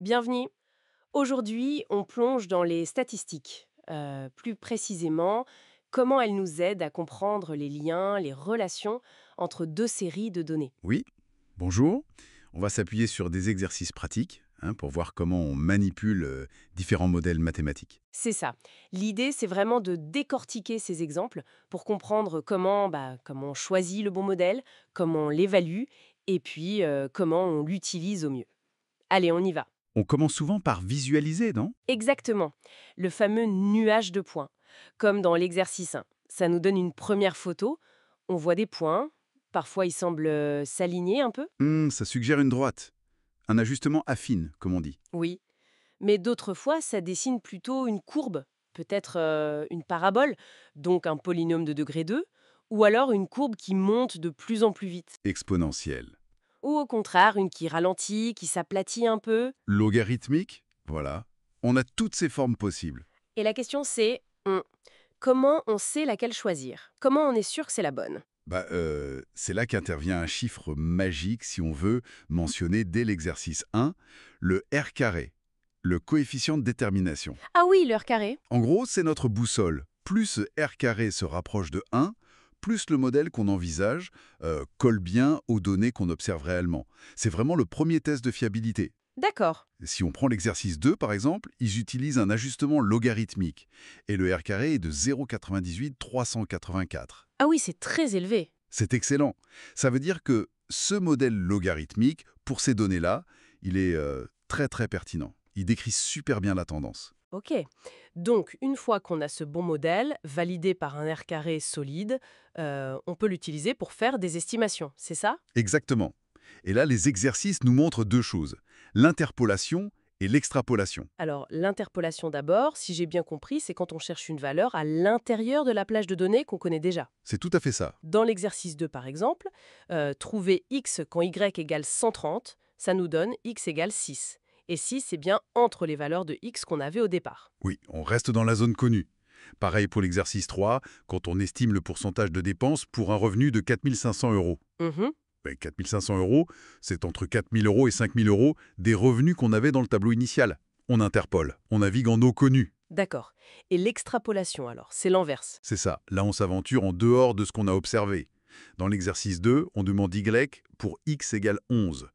Bienvenue. Aujourd'hui, on plonge dans les statistiques. Plus précisément, comment elles nous aident à comprendre les liens, les relations entre deux séries de données. Oui, bonjour. On va s'appuyer sur des exercices pratiques pour voir comment on manipule différents modèles mathématiques. C'est ça. L'idée, c'est vraiment de décortiquer ces exemples pour comprendre comment on choisit le bon modèle, comment on l'évalue et puis comment on l'utilise au mieux. Allez, on y va. On commence souvent par visualiser, non? Exactement. Le fameux nuage de points. Comme dans l'exercice 1. Ça nous donne une première photo. On voit des points. Parfois, ils semblent s'aligner un peu. Ça suggère une droite, un ajustement affine, comme on dit. Oui. Mais d'autres fois, ça dessine plutôt une courbe. Peut-être une parabole, donc un polynôme de degré 2. Ou alors une courbe qui monte de plus en plus vite. Exponentielle. Ou au contraire, une qui ralentit, qui s'aplatit un peu. Logarithmique, voilà. On a toutes ces formes possibles. Et la question c'est, comment on sait laquelle choisir? Comment on est sûr que c'est la bonne? C'est là qu'intervient un chiffre magique, si on veut, mentionné dès l'exercice 1, le R carré, le coefficient de détermination. Ah oui, l'heure carrée. En gros, c'est notre boussole. Plus ce R carré se rapproche de 1, plus le modèle qu'on envisage colle bien aux données qu'on observe réellement. C'est vraiment le premier test de fiabilité. D'accord. Si on prend l'exercice 2, par exemple, ils utilisent un ajustement logarithmique. Et le R carré est de 0,98 384. Ah oui, c'est très élevé. C'est excellent. Ça veut dire que ce modèle logarithmique, pour ces données-là, il est très très pertinent. Il décrit super bien la tendance. Ok. Donc, une fois qu'on a ce bon modèle, validé par un R carré solide, on peut l'utiliser pour faire des estimations, c'est ça? Exactement. Et là, les exercices nous montrent deux choses, l'interpolation et l'extrapolation. Alors, l'interpolation d'abord, si j'ai bien compris, c'est quand on cherche une valeur à l'intérieur de la plage de données qu'on connaît déjà. C'est tout à fait ça. Dans l'exercice 2, par exemple, trouver x quand y égale 130, ça nous donne x égale 6. Et 6, c'est bien entre les valeurs de x qu'on avait au départ. Oui, on reste dans la zone connue. Pareil pour l'exercice 3, quand on estime le pourcentage de dépenses pour un revenu de 4 500 euros. Mhm. 4 500 euros, c'est entre 4 000 euros et 5 000 euros des revenus qu'on avait dans le tableau initial. On interpole, on navigue en eau connue. D'accord. Et l'extrapolation, alors, c'est l'inverse. C'est ça, là on s'aventure en dehors de ce qu'on a observé. Dans l'exercice 2, on demande y pour x égale 11.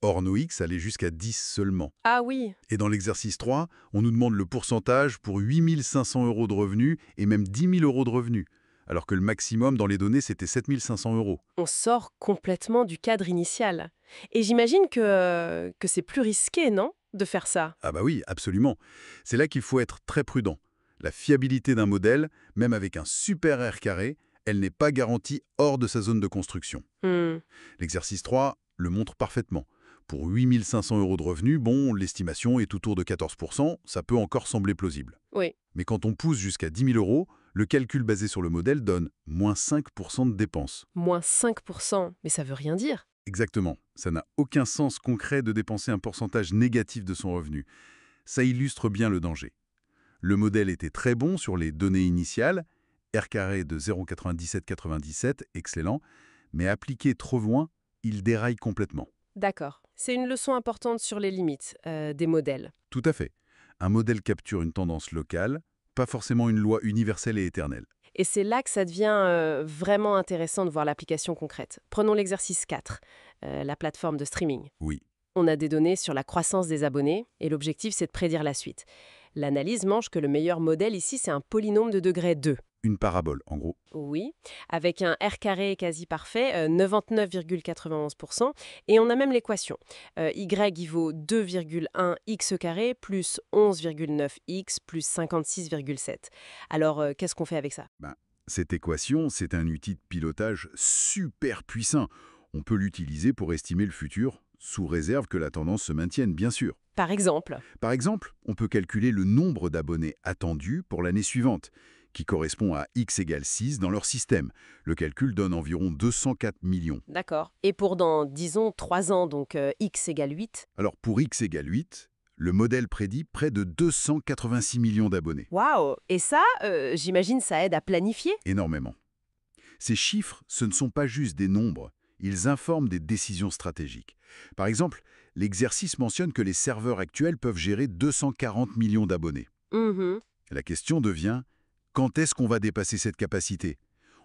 Or nos x allaient jusqu'à 10 seulement. Ah oui, Et dans l'exercice 3, on nous demande le pourcentage pour 8 500 euros de revenus et même 10 000 euros de revenus, alors que le maximum dans les données, c'était 7 500 euros. on sort complètement du cadre initial. Et j'imagine que c'est plus risqué, non, de faire ça? Ah bah oui, absolument. C'est là qu'il faut être très prudent. La fiabilité d'un modèle, même avec un super R carré, elle n'est pas garantie hors de sa zone de construction. Hmm, L'exercice 3 le montre parfaitement. Pour 8 500 euros de revenus, bon, l'estimation est autour de 14%, ça peut encore sembler plausible. oui, Mais quand on pousse jusqu'à 10 000 euros, le calcul basé sur le modèle donne moins 5% de dépenses. moins 5%, mais ça veut rien dire. Exactement. Ça n'a aucun sens concret de dépenser un pourcentage négatif de son revenu. Ça illustre bien le danger. Le modèle était très bon sur les données initiales, R carré de 0,9797, excellent, mais appliqué trop loin, il déraille complètement. D'accord. C'est une leçon importante sur les limites des modèles. Tout à fait. Un modèle capture une tendance locale, pas forcément une loi universelle et éternelle. Et c'est là que ça devient vraiment intéressant de voir l'application concrète. Prenons l'exercice 4, la plateforme de streaming. Oui, On a des données sur la croissance des abonnés et l'objectif, c'est de prédire la suite. L'analyse mange que le meilleur modèle ici, c'est un polynôme de degré 2. une parabole, en gros. Oui, avec un R carré quasi parfait, 99,91%. Et on a même l'équation. Y y vaut 2,1 x carré plus 11,9 x plus 56,7. Alors, qu'est-ce qu'on fait avec ça? Ben, cette équation, c'est un outil de pilotage super puissant. On peut l'utiliser pour estimer le futur, sous réserve que la tendance se maintienne, bien sûr. Par exemple. Par exemple, on peut calculer le nombre d'abonnés attendus pour l'année suivante, qui correspond à x égale 6 dans leur système. Le calcul donne environ 204 millions. D'accord. Et pour dans, disons, 3 ans, donc x égale 8. Alors pour x égale 8, le modèle prédit près de 286 millions d'abonnés. Waouh! Et ça, j'imagine, ça aide à planifier? Énormément. Ces chiffres, ce ne sont pas juste des nombres, ils informent des décisions stratégiques. Par exemple, l'exercice mentionne que les serveurs actuels peuvent gérer 240 millions d'abonnés. Mhm. La question devient, quand est-ce qu'on va dépasser cette capacité?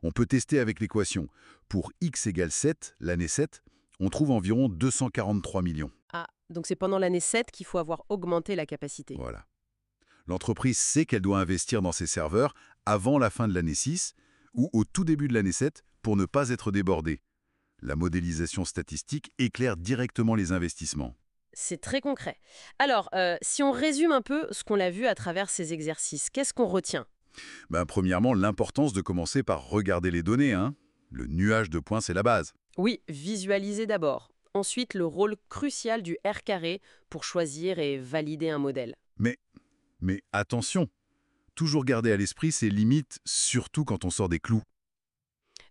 On peut tester avec l'équation. Pour x égale 7, l'année 7, on trouve environ 243 millions. Ah, donc c'est pendant l'année 7 qu'il faut avoir augmenté la capacité. Voilà. L'entreprise sait qu'elle doit investir dans ses serveurs avant la fin de l'année 6 ou au tout début de l'année 7 pour ne pas être débordée. La modélisation statistique éclaire directement les investissements. C'est très concret. Alors, si on résume un peu ce qu'on a vu à travers ces exercices, qu'est-ce qu'on retient? Premièrement, l'importance de commencer par regarder les données, hein. Le nuage de points, c'est la base. Oui, visualiser d'abord. Ensuite, le rôle crucial du R carré pour choisir et valider un modèle. Mais, mais attention, toujours garder à l'esprit ses limites, surtout quand on sort des clous.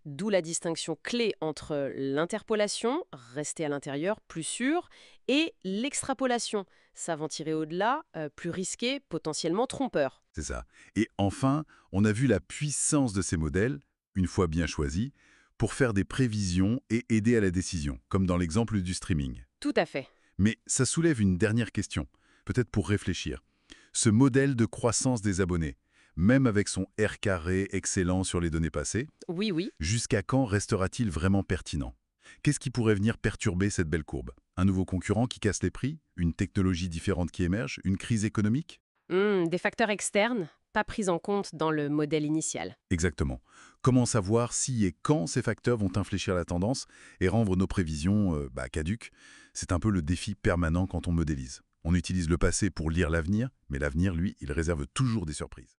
D'où la distinction clé entre l'interpolation, rester à l'intérieur, plus sûr, et l'extrapolation, savant tirer au-delà, plus risqué, potentiellement trompeur. C'est ça. Et enfin, on a vu la puissance de ces modèles, une fois bien choisis, pour faire des prévisions et aider à la décision, comme dans l'exemple du streaming. Tout à fait. Mais ça soulève une dernière question, peut-être pour réfléchir. Ce modèle de croissance des abonnés, même avec son R carré excellent sur les données passées, Oui, oui. jusqu'à quand restera-t-il vraiment pertinent? Qu'est-ce qui pourrait venir perturber cette belle courbe? Un nouveau concurrent qui casse les prix? Une technologie différente qui émerge? Une crise économique? Des facteurs externes, pas pris en compte dans le modèle initial. Exactement. Comment savoir si et quand ces facteurs vont infléchir la tendance et rendre nos prévisions caduques? C'est un peu le défi permanent quand on modélise. On utilise le passé pour lire l'avenir, mais l'avenir, lui, il réserve toujours des surprises.